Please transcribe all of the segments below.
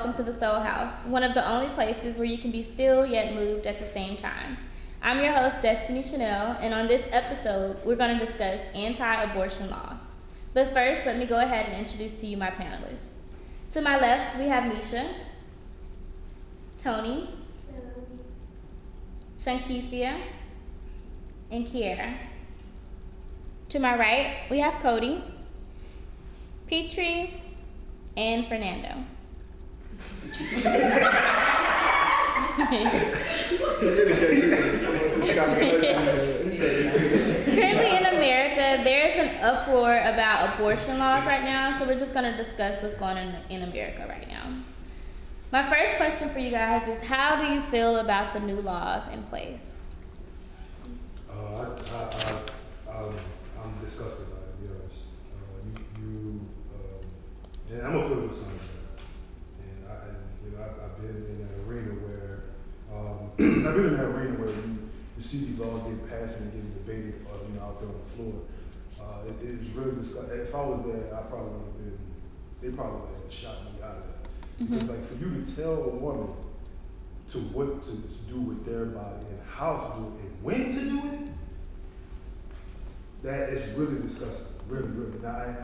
welcome to the Soul House, one of the only places where you can be still yet moved at the same time. I'm your host, Destinee Chanel, and on this episode, we're going to discuss anti-abortion laws. But first, let me go ahead and introduce to you my panelists. To my left, we have Nisha, Tony, Shankesia, and Kiera. To my right, we have Cody, Petrie, and Fernando. Currently in America, there's an uproar about abortion laws right now, so we're just going to discuss what's going on in America right now. My first question for you guys is, how do you feel about the new laws in place? I'm disgusted by it, to be honest. And I'm a political scientist, and I've been in an arena where you see these laws getting passed and getting debated, out there on the floor. It was really disgusting. If I was there, they probably would have shot me out of there. Mm-hmm. It's like, for you to tell a woman to what to do with their body and how to do it and when to do it, that is really disgusting, really, really. I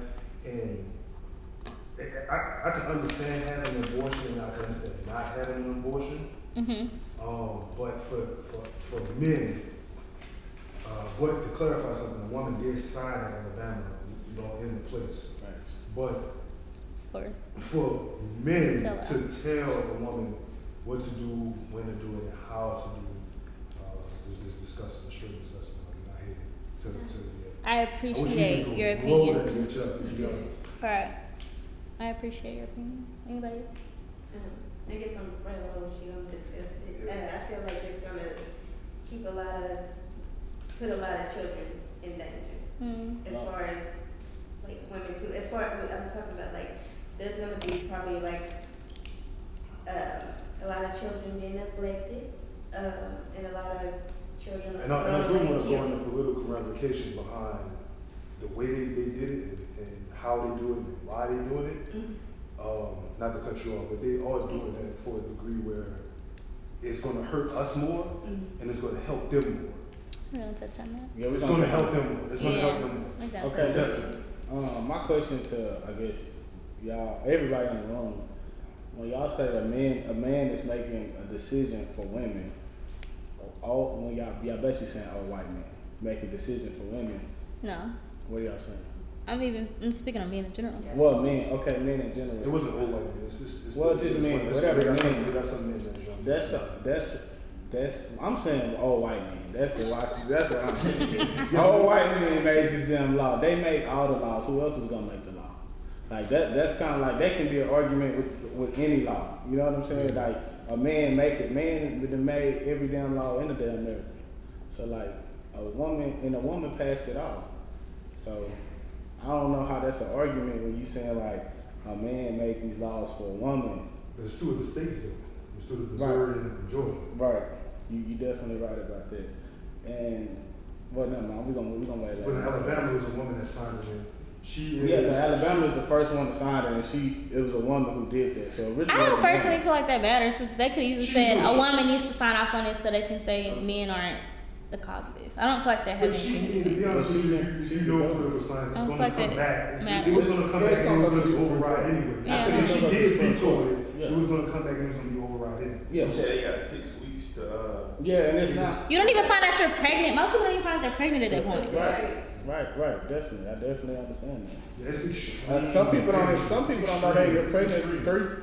can understand having an abortion and I can understand not having an abortion. Mm-hmm. But for men, to clarify something, a woman did sign in Alabama, in the place. Right. But Of course. for men to tell a woman what to do, when to do it, and how to do it, is disgusting, straight disgusting. I hate it. I appreciate your opinion. Right. I appreciate your opinion. Anybody else? I guess I'm right along with you. I'm disgusted. I feel like it's gonna put a lot of children in danger. As far as like women too. As far as I'm talking about, like there's gonna be probably like a lot of children being neglected, and a lot of children. And I do want to go into political ramifications behind the way they did it and how they do it and why they doing it. Mm-hmm. Not to cut you off, but they are doing that for a degree where it's going to hurt us more, and it's going to help them more. We're going to touch on that. Yeah, it's going to help them more. It's going to help them more. Exactly. Okay, definitely. My question to, I guess, y'all, everybody in the room, when y'all say a man is making a decision for women, when y'all basically saying all white men make a decision for women. No. What are y'all saying? I'm speaking on men in general. Yeah. Well, men in general. It wasn't all white men. It's just whatever men. it means. That's something That's I'm saying all white men. That's what I'm saying. All white men made this damn law. They made all the laws. Who else was gonna make the law? Like that's kind of like that can be an argument with any law. You know what I'm saying? Like a man would have made every damn law in the damn America. So like a woman passed it off. So I don't know how that's an argument when you saying like a man made these laws for a woman. But it's two of the states though. It's two of Missouri and Georgia. Right. You definitely right about that. And well, never mind. We're gonna wait. But in Alabama, it was a woman that signed it. Alabama is the first one to sign it, and it was a woman who did that. So really, I don't personally feel like that matters. They could easily say a woman needs to sign off on it so they can say men aren't the cause of this. I don't feel like that has anything to do with it. To be honest, she's doing political science. It's going to come back. It was going to come back and it was going to be override anyway. Yeah. So if she did veto it, it was going to come back and it was going to be override anyway. Yeah. So they got 6 weeks to. Yeah, and it's not. You don't even find out you're pregnant. Most people don't even find out they're pregnant at that point. Right. Definitely, I definitely understand that. That's extreme. Some people don't know they get pregnant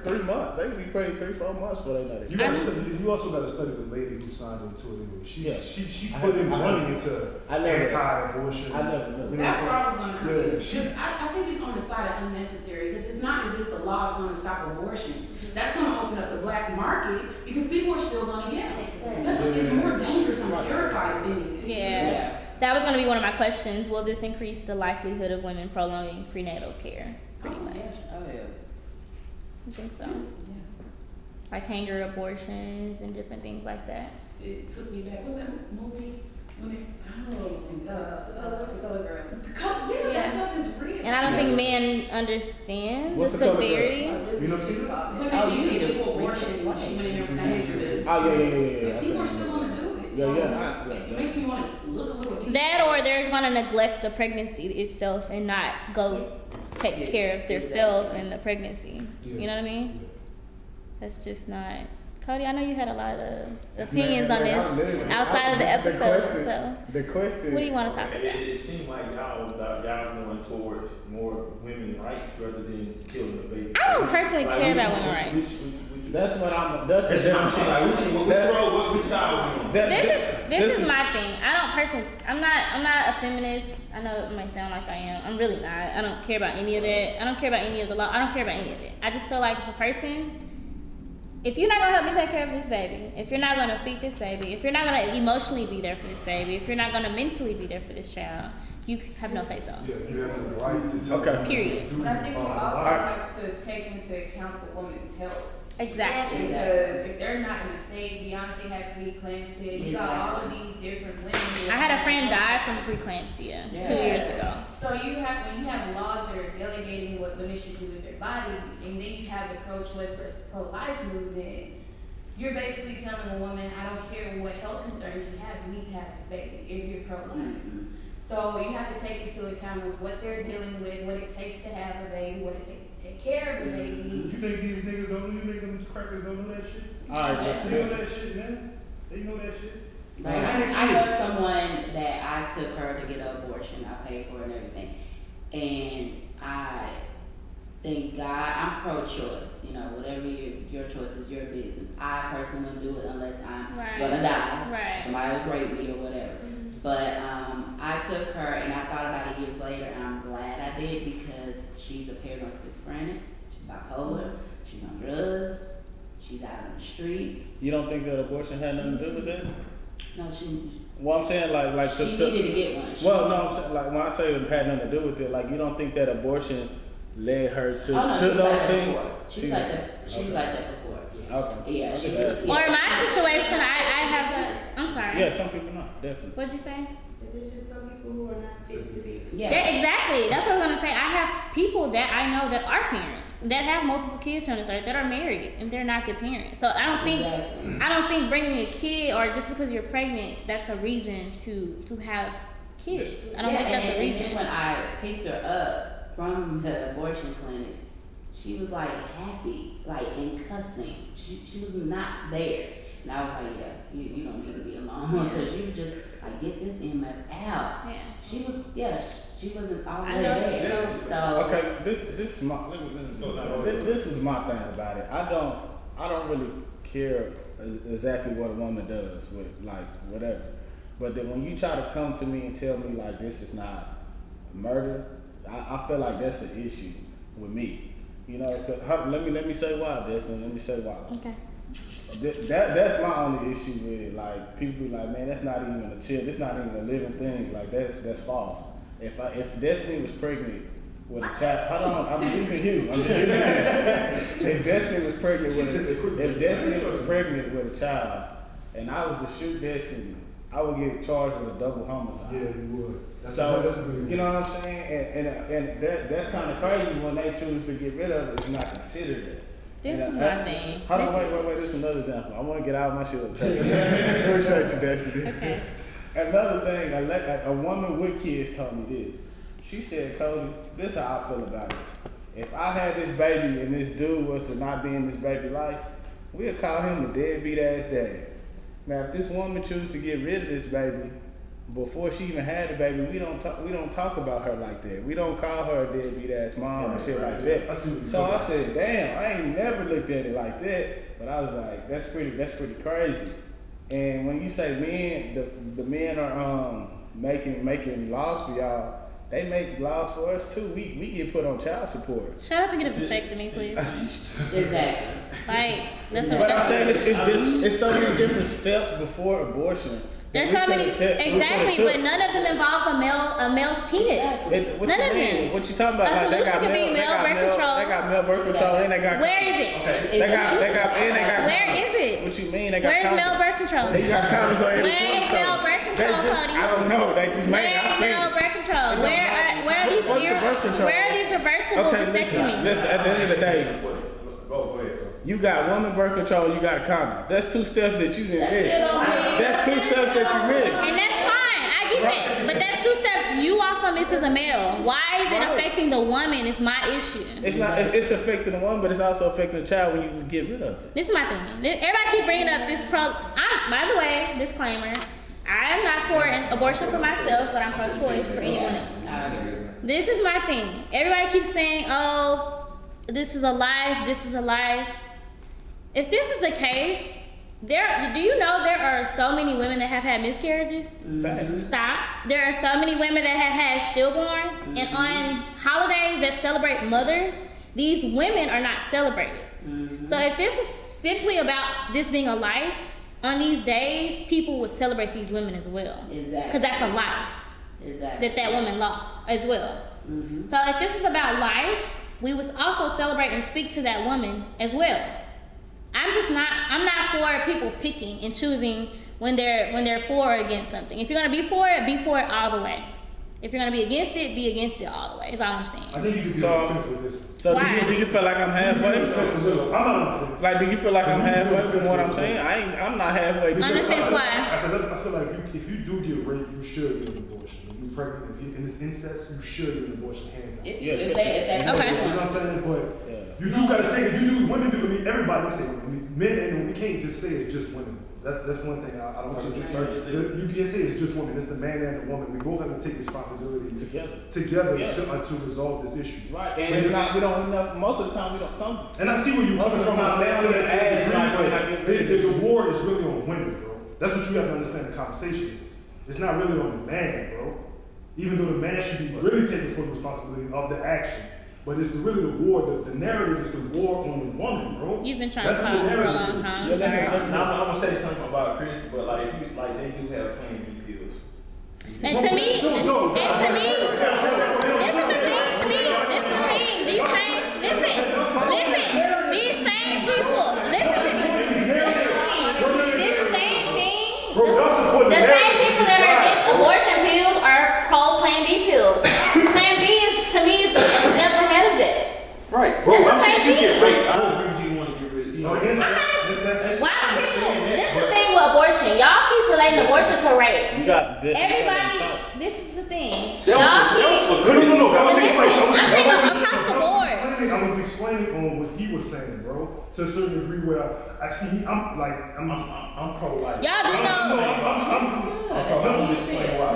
3 months. They can be pregnant 3-4 months before they know that. You also got to study the lady who signed into it anyway. She put in money into anti-abortion. I never knew. That's where I was going to come in. Because I think it's on the side of unnecessary. Because it's not as if the law is going to stop abortions. That's going to open up the black market because people are still going to get them. That's what is more dangerous. I'm terrified of anything. Yeah. That was going to be one of my questions. Will this increase the likelihood of women prolonging prenatal care? Pretty much. Oh, yeah. You think so? Yeah. Like hanger abortions and different things like that. It took me back. What's that movie? The color girls. Yeah, that stuff is real. And I don't think men understand the What's the color severity. You know what I'm saying? When they get legal abortion, she went in there with that hatred. Oh yeah. People are still gonna do it. So it makes me want to look a little deeper. That or they're gonna neglect the pregnancy itself and not go take care of themselves and the pregnancy. You know what I mean? That's just not. Cody, I know you had a lot of opinions on this outside of the episode. The question. What do you want to talk about? It seems like y'all going towards more women's rights rather than killing the baby. I don't personally care about women's rights. That's what I'm. That's the difference. Which side are we on? This is my thing. I don't personally. I'm not a feminist. I know it might sound like I am. I'm really not. I don't care about any of that. I don't care about any of the law. I don't care about any of it. I just feel like if a person. If you're not gonna help me take care of this baby, if you're not gonna feed this baby, if you're not gonna emotionally be there for this baby, if you're not gonna mentally be there for this child, you have no say so. Yeah, you have the right to Okay. Period. But I think you also have to take into account the woman's health. Exactly. Because if they're not in a state, Beyonce had preeclampsia, you got all of these different women. I had a friend die from preeclampsia 2 years ago. So when you have laws that are delegating what women should do with their bodies, and then you have the pro-choice versus pro-life movement, you're basically telling a woman, I don't care what health concerns you have, you need to have this baby if you're pro-life. So you have to take into account of what they're dealing with, what it takes to have a baby, what it takes to take care of the baby. You think these niggas don't know? You think them crackers don't know that shit? Alright, They know that shit, man. They know that shit. Like, I know someone that I took her to get an abortion. I paid for it and everything. And I thank God, I'm pro-choice. You know, whatever your choice is, your business. I personally wouldn't do it unless I'm gonna die. Right. Somebody will rape me or whatever. But I took her and I thought about it years later, and I'm glad I did because she's a paranoid schizophrenic, she's bipolar, she's on drugs, she's out in the streets. You don't think that abortion had nothing to do with that? No, she Well, I'm saying like she needed to get one. No, I'm saying like when I say it had nothing to do with it, like you don't think that abortion led her to those things? She's like that before. Okay. Yeah, I'm she just was. asking. Or in my situation, I have. I'm sorry. Yeah, some people not definitely. What'd you say? So there's just some people who are not fit to be. Yeah. Yeah, exactly. That's what I was gonna say. I have people that I know that are parents that have multiple kids on this earth that are married and they're not good parents. So I don't think bringing a kid or just because you're pregnant that's a reason to have kids. I don't think that's a reason. And then when I picked her up from the abortion clinic, she was like happy, like and cussing. She was not there. And I was like, yeah, you don't need to be alone because you just like get this MF out. Yeah. She wasn't all the I way know there. So Okay, this is my this is my thing about it. I don't really care exactly what a woman does with like whatever. But then when you try to come to me and tell me like this is not murder, I feel like that's an issue with me. You know, 'cause let me say why, Destinee. Let me say why. Okay. That's my only issue with it. Like people be like, man, that's not even a chill. That's not even a living thing. Like that's false. If Destinee was pregnant with a child, hold on, I'm using you. I'm just using you. If Destinee was pregnant with a child, and I was to shoot Destinee, I would get charged with a double homicide. Yeah, you would. That's You know what I'm saying? And that's kind of crazy when they choose to get rid of it. It's not considered it. This is my thing. Hold on, wait. This is another example. I want to get out of my shit. Appreciate you, Destiny. Okay. Another thing, a woman with kids told me this. She said, Cody, this is how I feel about it. If I had this baby and this dude was to not be in this baby life, we'll call him a deadbeat ass dad. Now, if this woman chooses to get rid of this baby before she even had the baby, we don't talk about her like that. We don't call her a deadbeat ass mom and shit like that. So I said, damn, I ain't never looked at it like that. But I was like, that's pretty crazy. And when you say men, the men are making laws for y'all. They make laws for us too. We get put on child support. Shut up and get a vasectomy, please. exactly. Like that's But I'm saying it's so many different steps before abortion There's so many, exactly, but none of them involves a male's penis. None of them. What you talking about? A solution could be male birth control. They got male birth control and they got. Where is it? They got. Where is it? What you mean? They got. Where's male birth control? They got condoms on every Where is male birth control, Cody? I don't know. They just made it. Where is male birth control? Where are these reversible vasectomies? Listen, at the end of the day, Go ahead. you got woman birth control, you got a condom. That's 2 steps that you didn't miss. That's 2 steps that you missed. And that's fine. I get that. But that's 2 steps you also miss as a male. Why is it affecting the woman is my issue. It's not. It's affecting the woman, but it's also affecting the child when you get rid of it. This is my thing. Everybody keep bringing up this by the way, disclaimer, I am not for an abortion for myself, but I'm pro-choice for anyone else. This is my thing. Everybody keeps saying, oh, this is a life, this is a life. If this is the case, do you know there are so many women that have had miscarriages? Stop. There are so many women that have had stillborns, and on holidays that celebrate mothers, these women are not celebrated. So if this is simply about this being a life, on these days, people would celebrate these women as well. Exactly. Because that's a life. Exactly. That woman lost as well. So if this is about life, we would also celebrate and speak to that woman as well. I'm not for people picking and choosing when they're for or against something. If you're gonna be for it all the way. If you're gonna be against it all the way. Is all I'm saying. I think you could be on the fence with this one. So do you feel like I'm halfway? I'm not on the fence. Like, do you feel like I'm halfway from what I'm saying? I'm not halfway. On the fence, why? Because I feel like if you do get raped, you should get an abortion. When you're pregnant, if you're in this incest, you should get an abortion, hands down. If Okay. You know what I'm saying? But you do gotta take it. Women do. I mean, everybody. I'm saying men, and we can't just say it's just women. That's one thing I don't want you to. You can't say it's just women. It's the man and the woman. We both have to take responsibility together to resolve this issue. Right. And it's not. We don't. Most of the time, we don't. And I see where you coming from. The war is really on women, bro. That's what you have to understand. The conversation is. It's not really on the man, bro. Even though the man should be really taking full responsibility of the action. But it's really the war, the narrative is the war on the woman, bro. You've been trying to talk for a long time. Now I'm gonna say something about Chris, but like if you they do have Plan B pills. And to me, this is the thing. To me, this is the thing. These same people. Listen to me. This same thing. The same people that are against abortion pills are pro Plan B pills. Plan B is, to me, is a step ahead of that. Right, bro. I'm saying you get raped. I don't agree with you want to get rid of. Why people? This is the thing with abortion. Y'all keep relating abortion to rape. You got this. Everybody, this is the thing. No. I'm saying across the board. I was explaining on what he was saying, bro. To a certain degree, where I see, I'm pro-life. Y'all do know.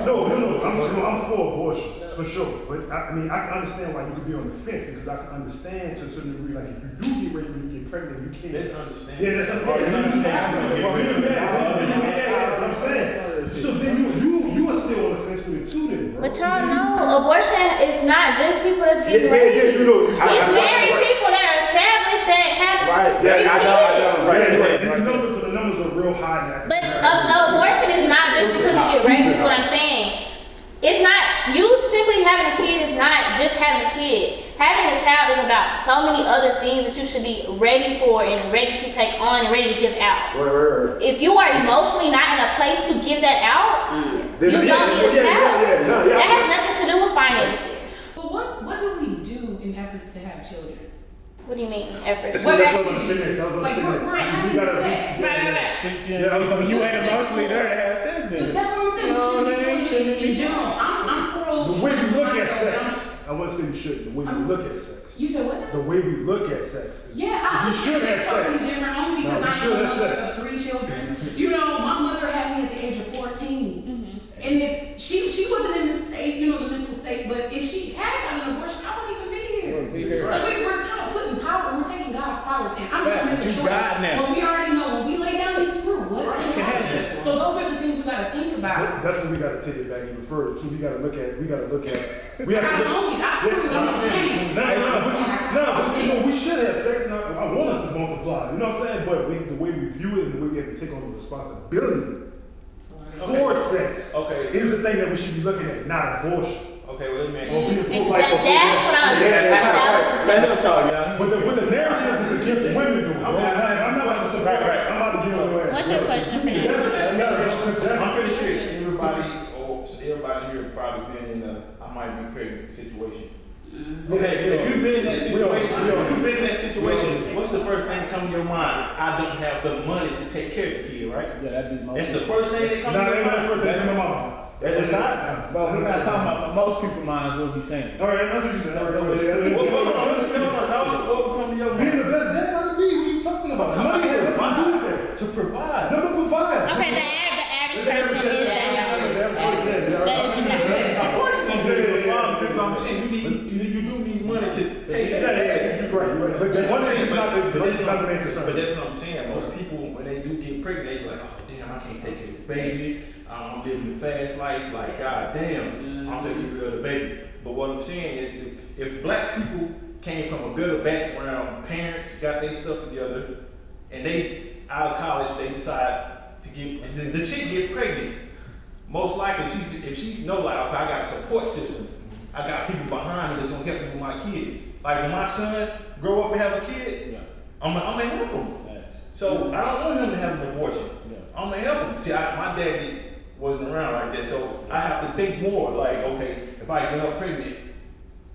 I'm for abortion for sure. But I mean, I can understand why you could be on the fence because I can understand to a certain degree, like if you do get raped when you get pregnant, you can't. Let's understand. Yeah, that's I'm saying. So then you are still on the fence with it too, then, bro. But y'all know, abortion is not just people that's getting raped. It's married people that are established that have three kids. The numbers are real high now. But abortion is not just because you get raped, is what I'm saying. It's not, you simply having a kid is not just having a kid. Having a child is about so many other things that you should be ready for and ready to take on and ready to give out. If you are emotionally not in a place to give that out, you don't need a child. That has nothing to do with finances. But what do we do in efforts to have children? What do you mean, efforts? What We're activities? Like we're having sex. Right. You ain't emotionally there to have sex then. That's what I'm saying. In general, I'm pro. The way we look at sex. I want to say we should. The way we look at sex. You said what? The way we look at sex. Yeah, we should have totally sex. different only because I have a mother of 3 children. You know, my mother had me at the age of 14. And if she wasn't in the state, the mental state, but if she had gotten an abortion, I wouldn't even be here. So we're kind of putting power, we're taking God's powers in. I'm gonna make a choice. But we already know when we lay down these screw, what can happen? So those are the things we gotta think about. That's when we gotta take it back even further too. We gotta look at. We have to look. I own it. I screwed it. I'm not taking it. We should have sex. Now, I want us to multiply. You know what I'm saying? But the way we view it and the way we have to take on the responsibility for sex Okay. is the thing that we should be looking at, not abortion. Okay, well, let me Or being Exactly. pro-life. That's what I'm. Let him talk, y'all. But the narrative is against women, though. I'm not about to support. Right. I'm about to get on the way. What's your question for me? I'm pretty sure everybody here probably been in a I might be pregnant situation. Okay, if you've been in that situation, what's the first thing that comes to your mind? I don't have the money to take care of the kid, right? Yeah, that'd be most. That's the first thing that comes to your mind. That's my mom. That's not. But we're not talking about most people's minds what he's saying. All right, that's what you said. What would come to your Being mind? the best dad I can be. What are you talking about? Money has nothing to do with that. To provide. Never provide. Okay, the average person is that. Of course you're gonna be able to provide, because I'm saying you do need money to take care of that. You're right. But that's one thing. It's not the main concern. But that's what I'm saying. Most people, when they do get pregnant, they be like, oh damn, I can't take care of the babies. I'm living the fast life. Like, god damn, I'm gonna get rid of the baby. But what I'm saying is, if black people came from a better background, parents got their stuff together, and they out of college, they decide to get, and the chick get pregnant. Most likely, if she's no like, okay, I got a support system. I got people behind me that's gonna help me with my kids. Like when my son grow up and have a kid, I'm gonna help him. So I don't want him to have an abortion. I'm gonna help him. See, my daddy wasn't around like that, so I have to think more. Like, okay, if I get her pregnant,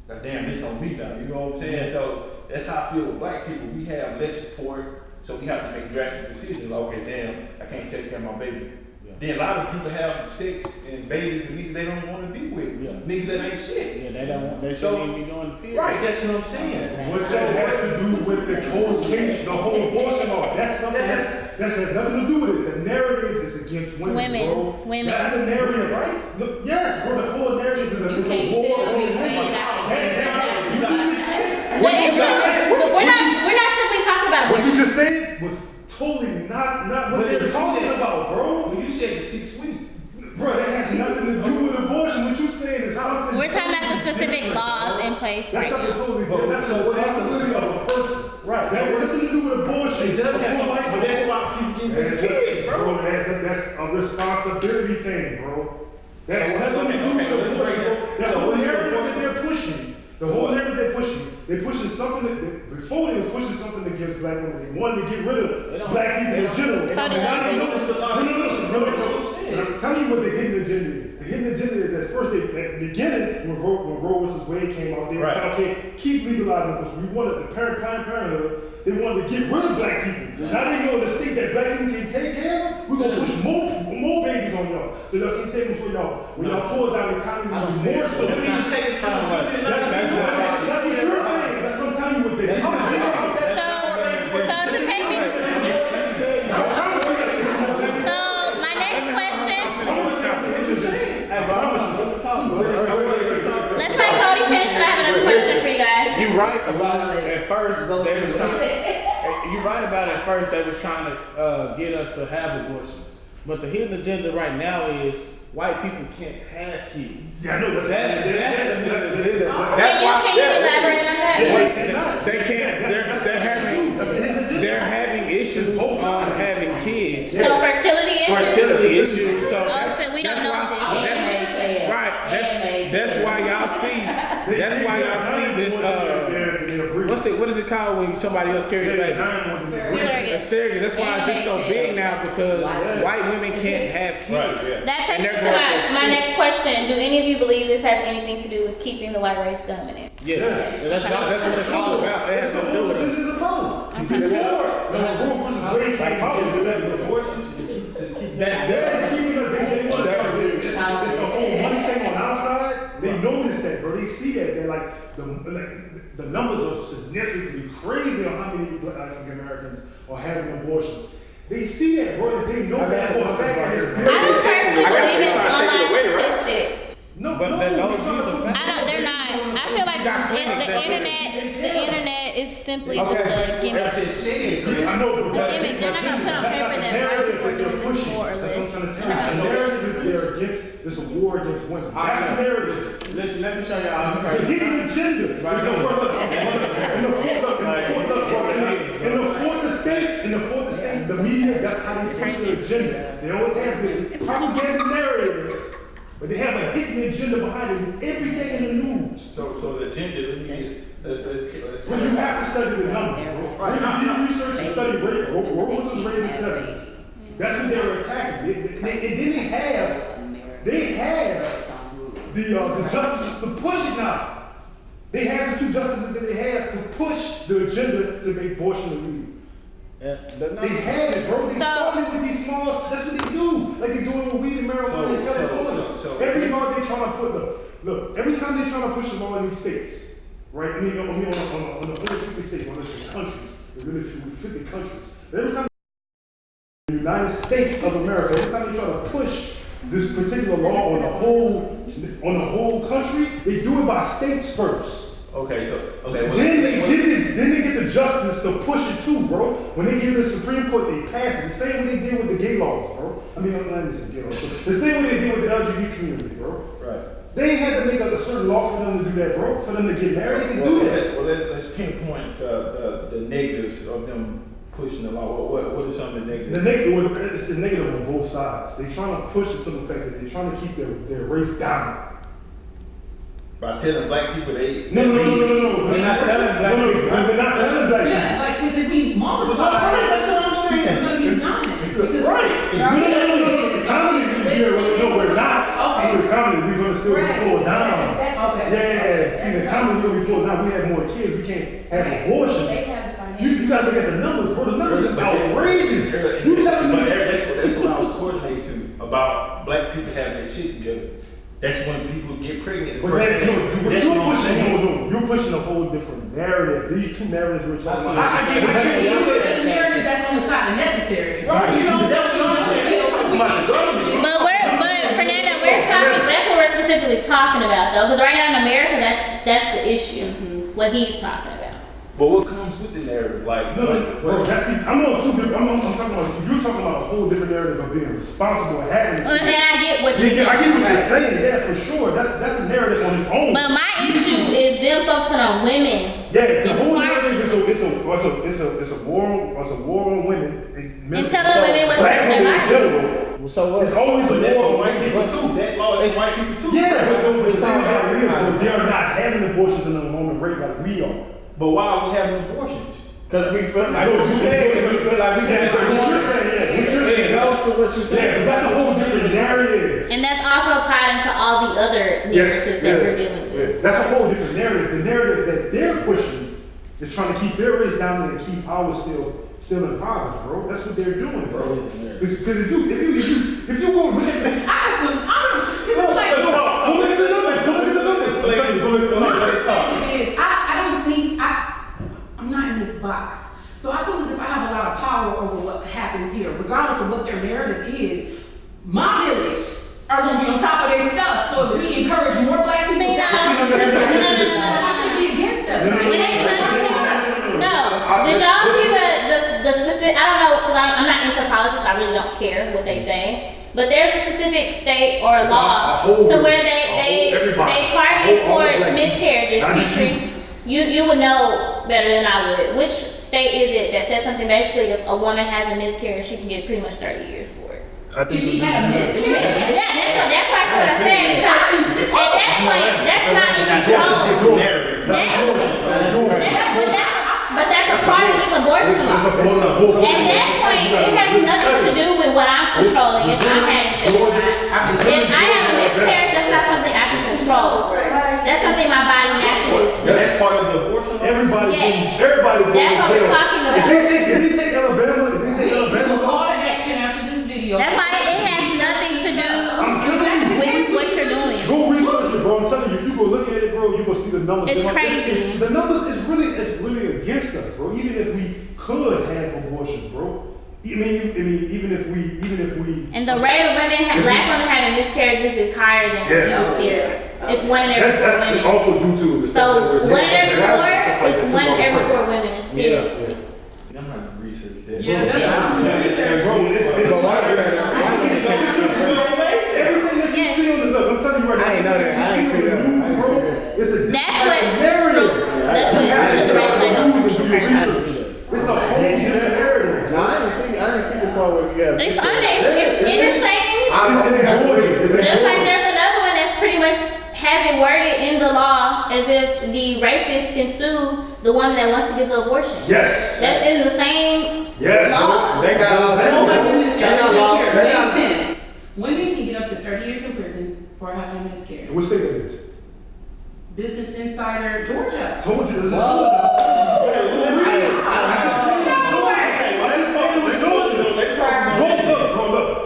god damn, this on me now. You know what I'm saying? So that's how I feel with black people. We have less support, so we have to make drastic decisions. Like, okay, damn, I can't take care of my baby. Then a lot of people have sex and babies with niggas they don't want to be with. Niggas that ain't shit. Yeah, they don't want. They shouldn't even be doing the period. Right, that's what I'm saying. What that has to do with the whole case, the whole abortion law. That's something that has nothing to do with it. The narrative is against women, bro. Women. That's the narrative, right? Look, yes, bro. The whole narrative is You a can't war tell on me women. when I The issue, we're not simply talking about What abortion. you just said was totally not what they're talking about, bro. When you said the 6 weeks, Bro, that has nothing to do with abortion. What you saying is something. We're talking about the specific laws in place right That's something now. totally different. That's a responsibility of a person. Right. That has nothing to do with abortion. it does have something, but that's why people get rid of kids, bro. That's a responsibility thing, bro. That's So, nothing to do okay, with let's abortion, break bro. that. That's So the what is the narrative that abortion? they're pushing. The whole narrative they're pushing something that before they was pushing something against black women. They wanted to get rid of black people in general. Cody, Now they know that's it's no. I'm telling you what the hidden agenda is. The hidden agenda is that first, at the beginning, when Roe vs. Wade came out, they were like, okay, keep legalizing this. We wanted the Planned Parenthood. They wanted to get rid of black people. Now they know the state that black people can take care of. We're gonna push more babies on y'all, so y'all can take them for y'all. When y'all pull down the economy, more so That's not taking accountability. that's what you're saying. That's what I'm telling you. What they So to take me. So my next question. Let's let Cody finish. I have another question for you guys. You right about it. At first, they was you right about it. At first, they was trying to get us to have abortions, but the hidden agenda right now is white people can't have kids. Yeah, I know. That's the hidden agenda. Can you elaborate on that? They can't. They're having issues on having kids. So fertility issues. Fertility issues. So So we don't know this. right. That's why y'all see. That's why y'all see this. What is it called when somebody else carries it back? Surrogate. That's why it's just so big now because white women can't have kids. That takes me to my next question. Do any of you believe this has anything to do with keeping the white race dominant? Yes. That's what it's all about. It has nothing to do with This it. is a problem. Roe versus Wade came out and said abortions. They're keeping it. It's a whole money thing on our side. They notice that, bro. They see that. They're like the numbers are significantly crazy on how many African Americans are having abortions. They see that, bro. They know that for a fact. I don't personally believe in online statistics. No, But those are facts. They're not. I feel like the internet is simply just a gimmick. I know, but Gimmick. They're not gonna put on paper that white people are doing this more or That's what I'm less. trying to tell you. The narrative is there against this war against women. That's the narrative. Listen, let me show y'all. The hidden agenda. In the fourth estate, the media, that's how they push their agenda. They always have this propaganda narrative, but they have a hidden agenda behind it with everything in the news. So the agenda, let's Well, you have to study the numbers, bro. When you did research and study rape, what was this rate in the 70s? That's what they were attacking. And then they have the justices to push it now. They have the two justices that they have to push the agenda to make abortion illegal. They had it, bro. They started with these small, that's what they do. Like they're doing with weed and marijuana in California. Every law they trying to put, look, every time they trying to push the law in these states, right? I mean, on the 150 states, on the countries, the really 50 countries. But every time the United States of America, every time they try to push this particular law on the whole country, they do it by states first. Okay. Well, then they get the justice to push it too, bro. When they get to the Supreme Court, they pass it. The same way they did with the gay laws, bro. I mean, I'm not even saying gay laws. The same way they did with the LGBT community, bro. Right. They had to make a certain law for them to do that, bro. For them to get married, they can do that. Well, let's pinpoint the negatives of them pushing the law. What are some of the negatives? It's the negative on both sides. They're trying to push the simple fact that they're trying to keep their race down. By telling black people they... No. They're not telling black people. They're not telling black people. Yeah, like, because if we multiply, That's what I'm saying. we're going to be dominant. Right. No. The comedy, no, we're not. Okay. The comedy, we're going to still be pulled down. Okay. Yeah. See, the comedy, we're going to be pulled down. We have more kids. We can't have abortions. They have the financial. You got to look at the numbers, bro. The numbers is outrageous. You telling me? That's what I was coordinating to about black people having their shit together. That's when people get pregnant. But you're pushing a whole different narrative. These two narratives we're talking about. I get the narrative that's on the side of necessary. Right. You know what I'm saying? But Fernando, we're talking. That's what we're specifically talking about, though, because right now in America, that's the issue. What he's talking about. But what comes with the narrative? Like, I'm on two different. I'm talking about two. You're talking about a whole different narrative of being responsible and having. And I get what you're saying. I get what you're saying. Yeah, for sure. That's a narrative on its own. But my issue is them focusing on women. Yeah, the whole narrative is a war on women. And telling women what's black in their women in life. general. So It's always a that's war for on white people women. too. That law is for white people too. Yeah, but the thing about it is, they're not having abortions in a moment rate like we are. But why are we having abortions? because we feel like what you saying, we feel like we Yeah, can't so what you're saying, what you're saying, It goes to what you yeah, saying. that's a whole different narrative. And that's also tied into all the other narratives that we're dealing with. That's a whole different narrative. The narrative that they're pushing is trying to keep their race down and keep ours still in progress, bro. That's what they're doing, bro. Because if you go look at the Because it's like, go look at the numbers. Go look at the numbers. Go look at the my numbers. perspective is, I don't think, I'm not in this box. So I feel as if I have a lot of power over what happens here, regardless of what their narrative is. My village are going to be on top of their stuff. So if we encourage more black people, See, that's no. not going to be against us. No. Did y'all see the specific? I don't know because I'm not into politics. I really don't care what they say. But there's a specific state or law to where they target towards miscarriages. You would know better than I would. Which state is it that says something basically if a woman has a miscarriage, she can get pretty much 30 years for it? If she had a miscarriage, Yeah, that's what I said. Because at that point, that's not in control. But that's a part of this abortion law. At that point, it has nothing to do with what I'm controlling. If I'm having sex. If I have a miscarriage, that's not something I can control. That's something my body naturally is. That's part of the abortion law? Everybody Yes. goes That's what to we're jail. talking If about. they take Alabama, call to action after this video. That's why it has nothing to do I'm telling you, with what you're doing. go research it, bro. I'm telling you, if you go look at it, bro, you go see the numbers. It's crazy. The numbers is really against us, bro. Even if we could have abortions, bro. I mean, even if we. And the rate of black women having miscarriages is higher than theirs. It's one in every 4 That's women. also due to the stuff So that we're one in taking. every 4, it's one in every 4 women. Seriously. I'm not researching that. Yeah, that's what I'm And bro, everything that you see on the look, I'm telling you right now. I ain't know that. I ain't see that. It's a That's what just red flag up for me personally. It's a whole different narrative. No, I ain't It's on there. It's in the same. It's in Just like there's another one that's pretty much has it worded in the law as if the rapist can sue the woman that wants to give the abortion. Yes. That's in the same Yes. law. They got all Oh my goodness, They got law. here, They May got 10th. Women can get up to 30 years in prison for having a miscarriage. What state that is? Business Insider, Georgia. Told you. It's in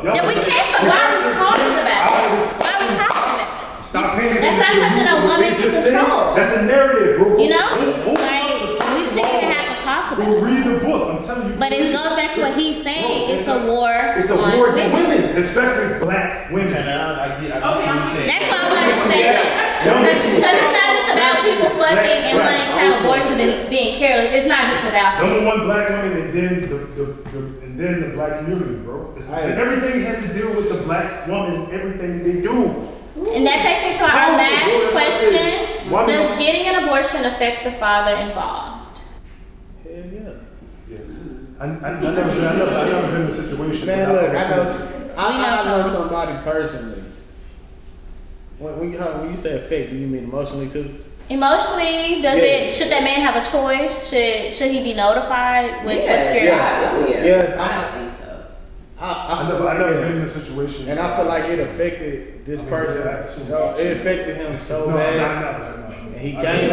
That we can't, but why are we talking about it? Why are we talking about it? Stop paying That's not something a woman can control. That's a narrative, bro. You know? Like, we shouldn't even have to talk about We'll it. read the book. I'm telling you. But it goes back to what he's saying. It's a war It's a on war against women. women, especially black women. I get Okay, what I'm you're saying. That's why I wanted to say that. Because it's not just about people fucking and wanting to have abortions and being careless. It's not just about that. Number one, black women, and then the black community, bro. Everything has to deal with the black woman. Everything they do. And that takes me to our last question. Does getting an abortion affect the father involved? Hell yeah. I've never been in a situation. Man, look, I know know somebody personally. When you say affect, do you mean emotionally too? Emotionally, should that man have a choice? Should he be notified with what's your Yes, I don't think so. I've never been in a situation. And I feel like it affected this person. So it affected him so bad. And he came.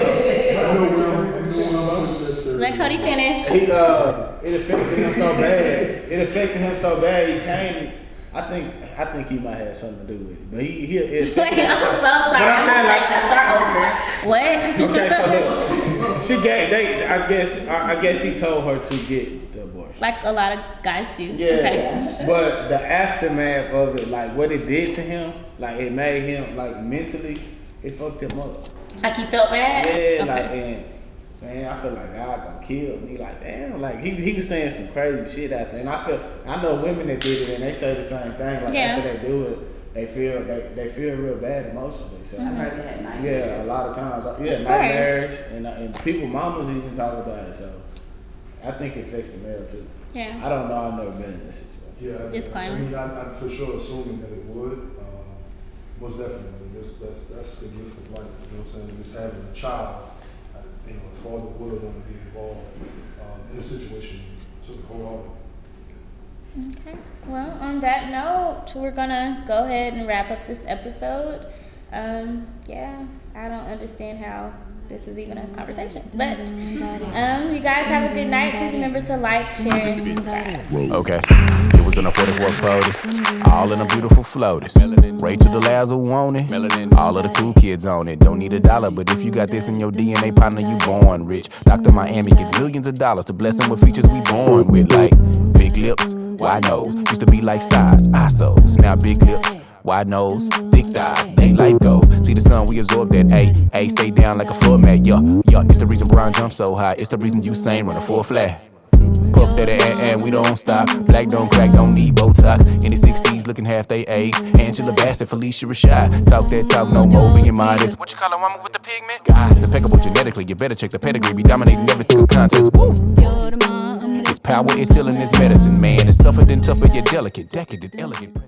Let Cody finish. It affected him so bad. He came. I think he might have something to do with it. But it Wait, I'm so sorry. I'm saying, like, start over. What? Okay, so look, she gave. I guess he told her to get the abortion. Like a lot of guys do. Yeah. Okay. But the aftermath of it, like what it did to him, like it made him like mentally, it fucked him up. Like he felt bad? Yeah, Okay. like and man, I feel like God gonna kill me. Like damn, like he was saying some crazy shit out there, and I know women that did it and they say the same thing. Like after they do it, they feel real bad emotionally. So I heard they had nightmares. yeah, a lot of times, yeah, Of nightmares and people, mamas even talk about it. So I think it affects the male too. Yeah. I don't know. I've never been in this situation. Yeah, Disclaimer. I mean, I'm for sure assuming that it would. Most definitely. That's the gift of life. You know what I'm saying? Just having a child, you know, a father would want to be involved in a situation to the whole heart. Okay. Well, on that note, we're gonna go ahead and wrap up this episode. Yeah, I don't understand how this is even a conversation, but you guys have a good night. Please remember to like, share, and subscribe. Okay, it was on a 44 POTUS, all in a beautiful floatus. Rachel the Lazar want it, all of the cool kids on it. Don't need a dollar, but if you got this in your DNA, partner, you born rich. Dr. Miami gets millions of dollars to bless him with features we born with, like big lips, wide nose. Used to be like stars, ISOs, now big lips. Wide nose, thick thighs, they life goes. See the sun, we absorb that. A stay down like a floor mat. Yeah, it's the reason Brian jump so high. It's the reason Usain run a 4 flat. Puff that and we don't stop. Black don't crack, don't need Botox. In the 60s, looking half they age. Angela Bassett, Felicia Rashad. Talk that talk, no more being modest. What you call a woman with the pigment? God, it's impeccable genetically. You better check the pedigree. Be dominating every single contest. Woo! It's power, it's healing, it's medicine, man. It's tougher than tough, but you're delicate, decadent, elegant.